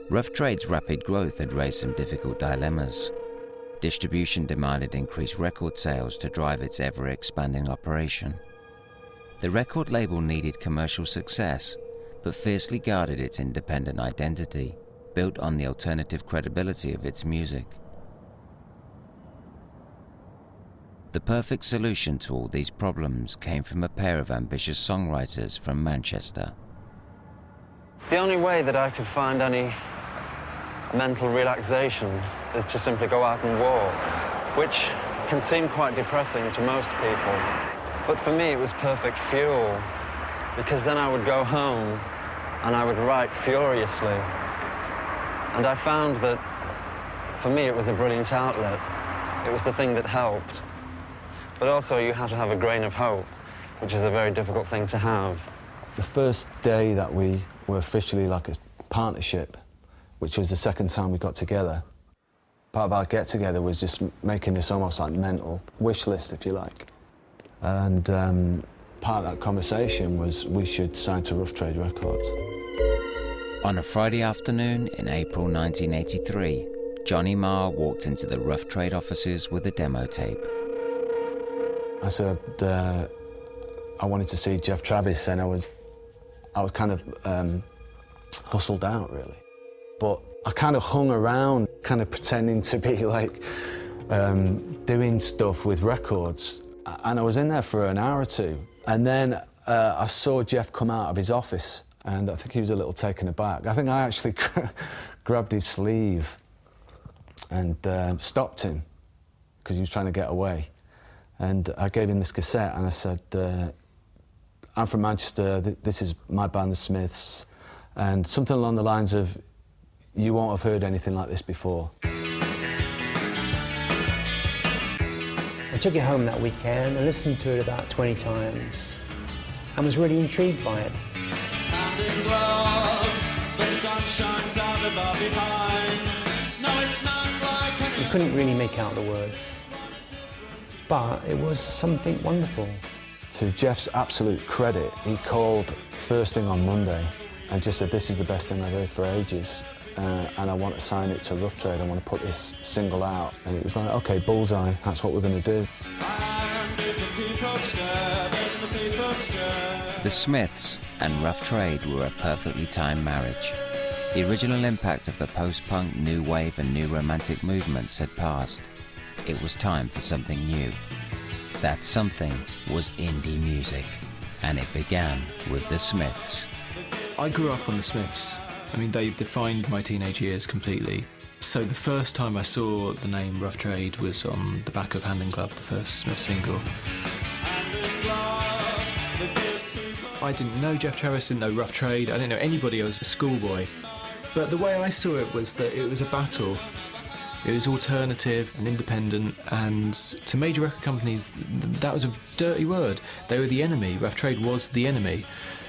Rough Trade's rapid growth had raised some difficult dilemmas. Distribution demanded increased record sales to drive its ever-expanding operation. The record label needed commercial success, but fiercely guarded its independent identity, built on the alternative credibility of its music. The perfect solution to all these problems came from a pair of ambitious songwriters from Manchester. The only way that I could find any mental relaxation is to simply go out and walk, which can seem quite depressing to most people. But for me, it was perfect fuel, because then I would go home and I would write furiously. And I found that, for me, it was a brilliant outlet. It was the thing that helped. But also, you have to have a grain of hope, which is a very difficult thing to have. The first day that we were officially like a partnership, which was the second time we got together, part of our get-together was just making this almost like mental wish list, if you like. And part of that conversation was we should sign to Rough Trade Records. On a Friday afternoon in April 1983, Johnny Marr walked into the Rough Trade offices with a demo tape. I said I wanted to see Jeff Travis, and I was kind of hustled out, really. But I kind of hung around, kind of pretending to be like doing stuff with records. And I was in there for an hour or two. And then I saw Jeff come out of his office, and I think he was a little taken aback. I think I actually grabbed his sleeve and stopped him, because he was trying to get away. And I gave him this cassette, and I said, I'm from Manchester, this is my band, The Smiths, and something along the lines of, you won't have heard anything like this before. I took it home that weekend and listened to it about 20 times and was really intrigued by it. Hand in glove, the sun shines out above behind. No, it's not like any... You couldn't really make out the words, but it was something wonderful. To Jeff's absolute credit, he called first thing on Monday and just said, this is the best thing I've heard for ages. And I want to sign it to Rough Trade, I want to put this single out. And it was like, OK, bullseye, that's what we're going to do. The Smiths and Rough Trade were a perfectly timed marriage. The original impact of the post-punk, new wave and new romantic movements had passed. It was time for something new. That something was indie music, and it began with the Smiths. I grew up on the Smiths. I mean, they defined my teenage years completely. So the first time I saw the name Rough Trade was on the back of Hand in Glove, the first Smith single. I didn't know Jeff Travis, didn't know Rough Trade, I didn't know anybody, I was a schoolboy. But the way I saw it was that it was a battle. It was alternative and independent, and to major record companies, that was a dirty word. They were the enemy. Rough Trade was the enemy.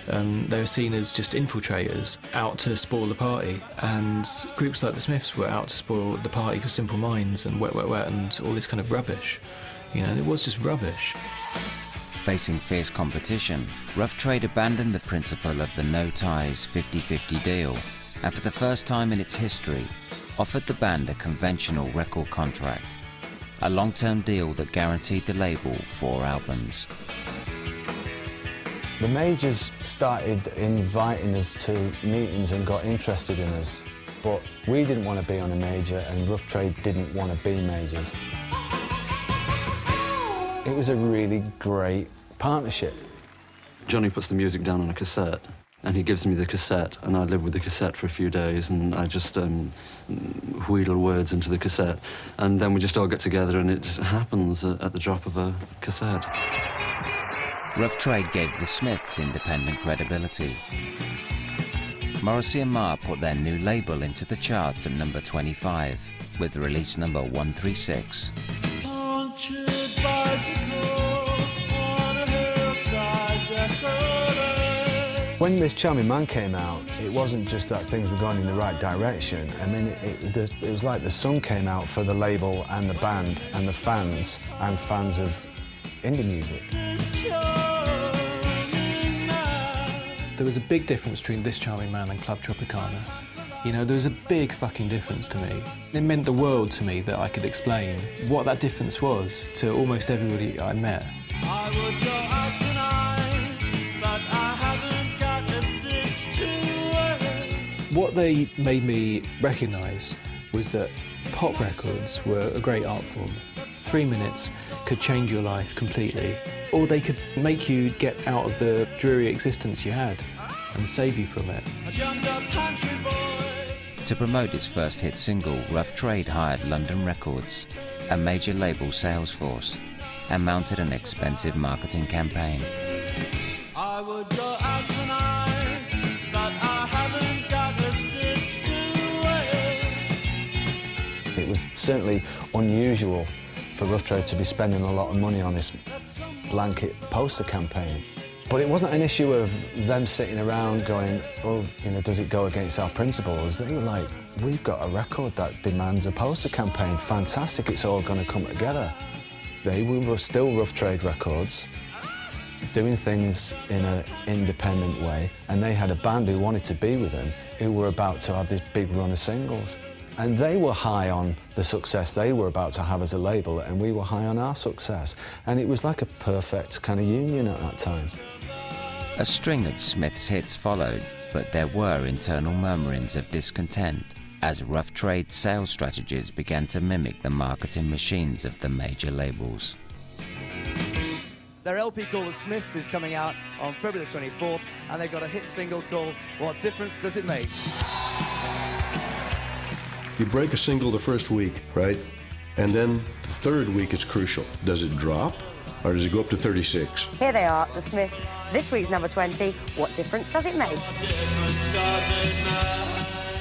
They were seen as just infiltrators, out to spoil the party, and groups like the Smiths were out to spoil the party for Simple Minds and Wet Wet Wet and all this kind of rubbish. You know, it was just rubbish. Facing fierce competition, Rough Trade abandoned the principle of the no-ties 50-50 deal, and for the first time in its history, offered the band a conventional record contract, a long-term deal that guaranteed the label 4 albums. The majors started inviting us to meetings and got interested in us, but we didn't want to be on a major and Rough Trade didn't want to be majors. It was a really great partnership. Johnny puts the music down on a cassette, and he gives me the cassette, and I live with the cassette for a few days, and I just wheedle words into the cassette, and then we just all get together, and it just happens at the drop of a cassette. Rough Trade gave the Smiths independent credibility. Morrissey and Marr put their new label into the charts at number 25, with release number 136. When This Charming Man came out, it wasn't just that things were going in the right direction. I mean, it was like the sun came out for the label and the band and the fans and fans of indie music. There was a big difference between This Charming Man and Club Tropicana. You know, there was a big fucking difference to me. It meant the world to me that I could explain what that difference was to almost everybody I met. I would go out tonight, but I haven't got a stitch to wear. What they made me recognise was that pop records were a great art form. 3 minutes could change your life completely, or they could make you get out of the dreary existence you had and save you from it. A jumped up country boy. To promote its first hit single, Rough Trade hired London Records, a major label sales force, and mounted an expensive marketing campaign. I would go out tonight, but I haven't got a stitch to wear. It was certainly unusual for Rough Trade to be spending a lot of money on this blanket poster campaign. But it wasn't an issue of them sitting around going, oh, you know, does it go against our principles? They were like, we've got a record that demands a poster campaign. Fantastic, it's all going to come together. They were still Rough Trade Records, doing things in an independent way, and they had a band who wanted to be with them, who were about to have this big run of singles. And they were high on the success they were about to have as a label, and we were high on our success. And it was like a perfect kind of union at that time. A string of Smith's hits followed, but there were internal murmurings of discontent as Rough Trade sales strategies began to mimic the marketing machines of the major labels. Their LP called The Smiths is coming out on February the 24th, and they've got a hit single called What Difference Does It Make? You break a single the first week, right? And then the third week is crucial. Does it drop or does it go up to 36? Here they are, The Smiths. This week's number 20. What difference does it make? If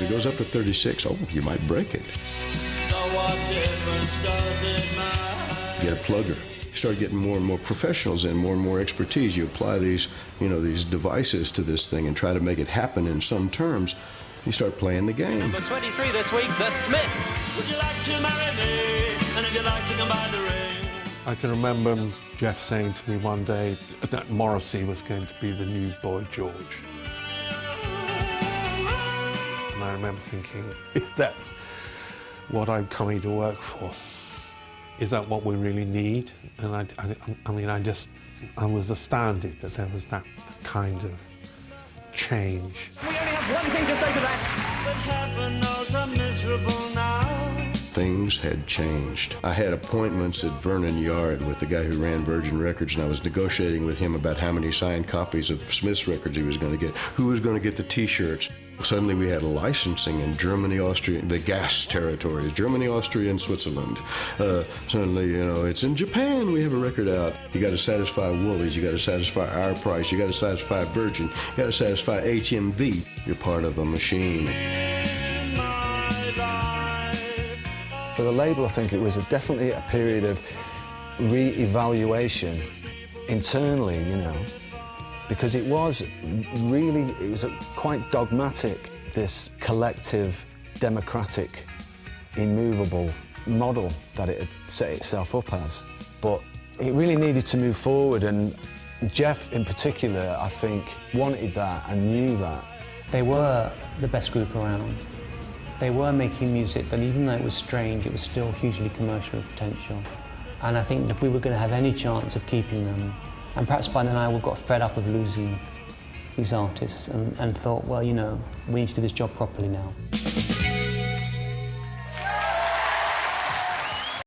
it goes up to 36, oh, you might break it. So what difference does it make? Get a plugger. You start getting more and more professionals in, more and more expertise. You apply these, you know, these devices to this thing and try to make it happen in some terms. You start playing the game. Number 23 this week, The Smiths. Would you like to marry me? And if you like to come by the ring. I can remember Jeff saying to me one day that Morrissey was going to be the new Boy George. And I remember thinking, is that what I'm coming to work for? Is that what we really need? And I was astounded that there was that kind of change. We only have one thing to say to that. But heaven knows I'm miserable now. Things had changed. I had appointments at Vernon Yard with the guy who ran Virgin Records, and I was negotiating with him about how many signed copies of Smith's records he was going to get, who was going to get the T-shirts. Suddenly we had licensing in Germany, Austria, the gas territories, Germany, Austria, and Switzerland. Suddenly, you know, it's in Japan we have a record out. You got to satisfy Woolies, you got to satisfy Our Price, you got to satisfy Virgin, you got to satisfy HMV. You're part of a machine. For the label, I think it was definitely a period of re-evaluation internally, you know, because it was quite dogmatic, this collective, democratic, immovable model that it had set itself up as. But it really needed to move forward, and Jeff in particular, I think, wanted that and knew that. They were the best group around. They were making music that, even though it was strange, it was still hugely commercial potential. And I think if we were going to have any chance of keeping them, and perhaps by then I would got fed up of losing these artists and thought, well, you know, we need to do this job properly now.